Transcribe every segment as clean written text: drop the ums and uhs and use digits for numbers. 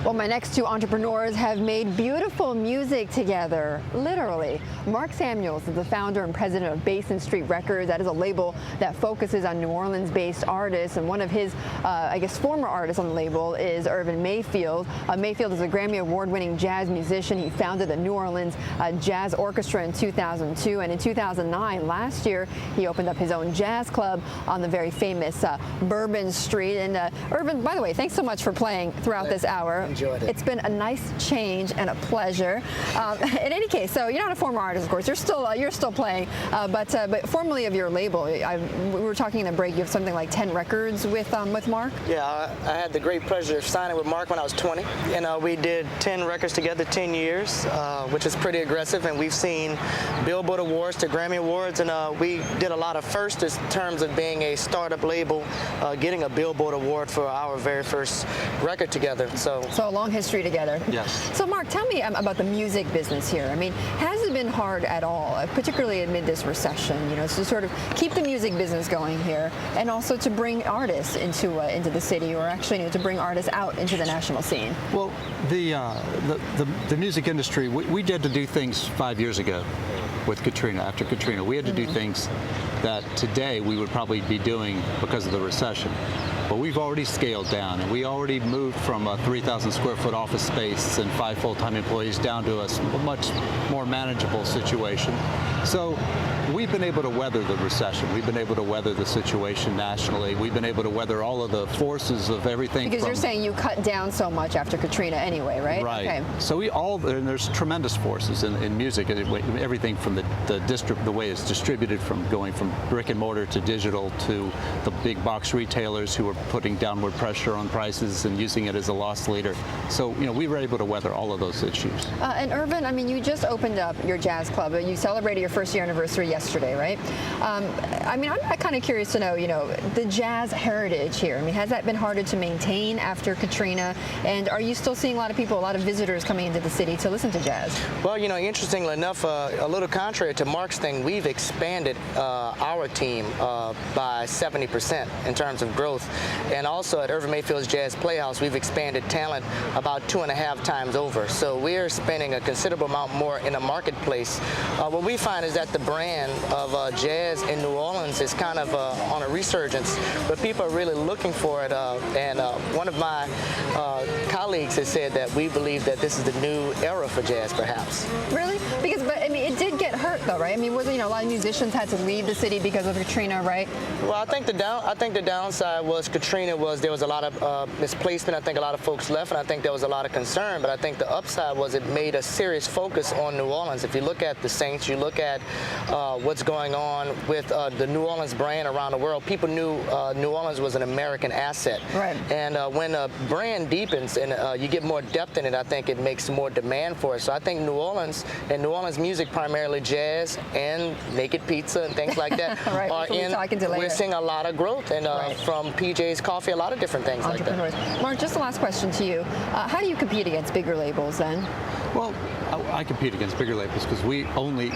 Well, my next two entrepreneurs have made beautiful music together, literally. Mark Samuels is the founder and president of Basin Street Records. That is a label that focuses on New Orleans-based artists, and one of his, I guess, former artists on the label is Irvin Mayfield. Mayfield is a Grammy Award-winning jazz musician. He founded the New Orleans Jazz Orchestra in 2002, and in 2009, last year, he opened up his own jazz club on the very famous Bourbon Street. And Irvin, by the way, thanks so much for playing throughout this hour. Enjoyed it. It's been a nice change and a pleasure. In any case, so you're not a former artist, of course. You're still playing, but formerly of your label, we were talking in the break. You have something like 10 records with Mark. Yeah, I had the great pleasure of signing with Mark when I was 20, and we did 10 records together, 10 years, which is pretty aggressive. And we've seen Billboard Awards to Grammy Awards, and we did a lot of firsts in terms of being a startup label, getting a Billboard Award for our very first record together. So a long history together. Yes. So Mark, tell me about the music business here. I mean, has it been hard at all, particularly amid this recession, to sort of keep the music business going here, and also to bring artists into the city, or actually to bring artists out into the national scene? Well, the music industry, we had to do things 5 years ago with Katrina. After Katrina, we had to do things that today we would probably be doing because of the recession. But we've already scaled down, and we already moved from a 3,000 square foot office space and 5 full-time employees down to a much more manageable situation. So we've been able to weather the recession. We've been able to weather the situation nationally. We've been able to weather all of the forces of everything. Because you're saying you cut down so much after Katrina anyway, right? Right. Okay. So and there's tremendous forces in music. Everything from the way it's distributed, from going from brick and mortar to digital, to the big box retailers who are putting downward pressure on prices and using it as a loss leader. So, we were able to weather all of those issues. And Irvin, I mean, you just opened up your jazz club. You celebrated your first year anniversary yesterday, right? I mean, I'm kind of curious to know, the jazz heritage here. I mean, has that been harder to maintain after Katrina? And are you still seeing a lot of visitors coming into the city to listen to jazz? Well, interestingly enough, a little contrary to Mark's thing, we've expanded our team by 70% in terms of growth. And also at Irvin Mayfield's Jazz Playhouse, we've expanded talent about 2.5 times over. So we're spending a considerable amount more in the marketplace. What we find is that the brand of jazz in New Orleans is kind of on a resurgence, but people are really looking for it. And one of my colleagues has said that we believe that this is the new era for jazz, perhaps. Really? But I mean, it did get hurt, though, right? I mean, wasn't a lot of musicians had to leave the city because of Katrina, right? Well, I think the downside was Katrina was there was a lot of misplacement. I think a lot of folks left, and I think there was a lot of concern. But I think the upside was it made a serious focus on New Orleans. If you look at the Saints, you look at what's going on with the New Orleans brand around the world. People knew New Orleans was an American asset. Right. And when a brand deepens and you get more depth in it, I think it makes more demand for it. So I think New Orleans and New Orleans music, primarily jazz and naked pizza and things like that, right, we're seeing a lot of growth, and from PJ's Coffee, a lot of different things like that. Mark, just the last question to you. How do you compete against bigger labels then? Well, I compete against bigger labels because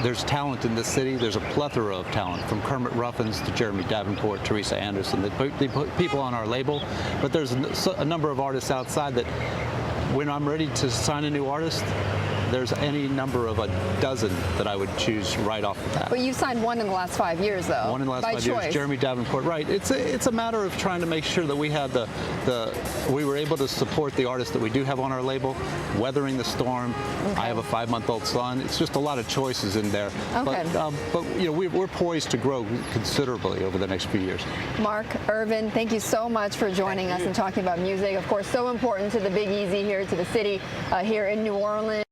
there's talent in this city. There's a plethora of talent, from Kermit Ruffins to Jeremy Davenport, Teresa Anderson. They put people on our label, but there's a number of artists outside that when I'm ready to sign a new artist, there's any number of a dozen that I would choose right off the bat. But you signed one in the last 5 years, though. One in the last 5 years, Jeremy Davenport. Right. It's a matter of trying to make sure that we had we were able to support the artists that we do have on our label, weathering the storm. Okay. I have a 5-month-old son. It's just a lot of choices in there. Okay. But we're poised to grow considerably over the next few years. Mark, Irvin, thank you so much for joining us and talking about music. Of course, so important to the Big Easy here, to the city here in New Orleans.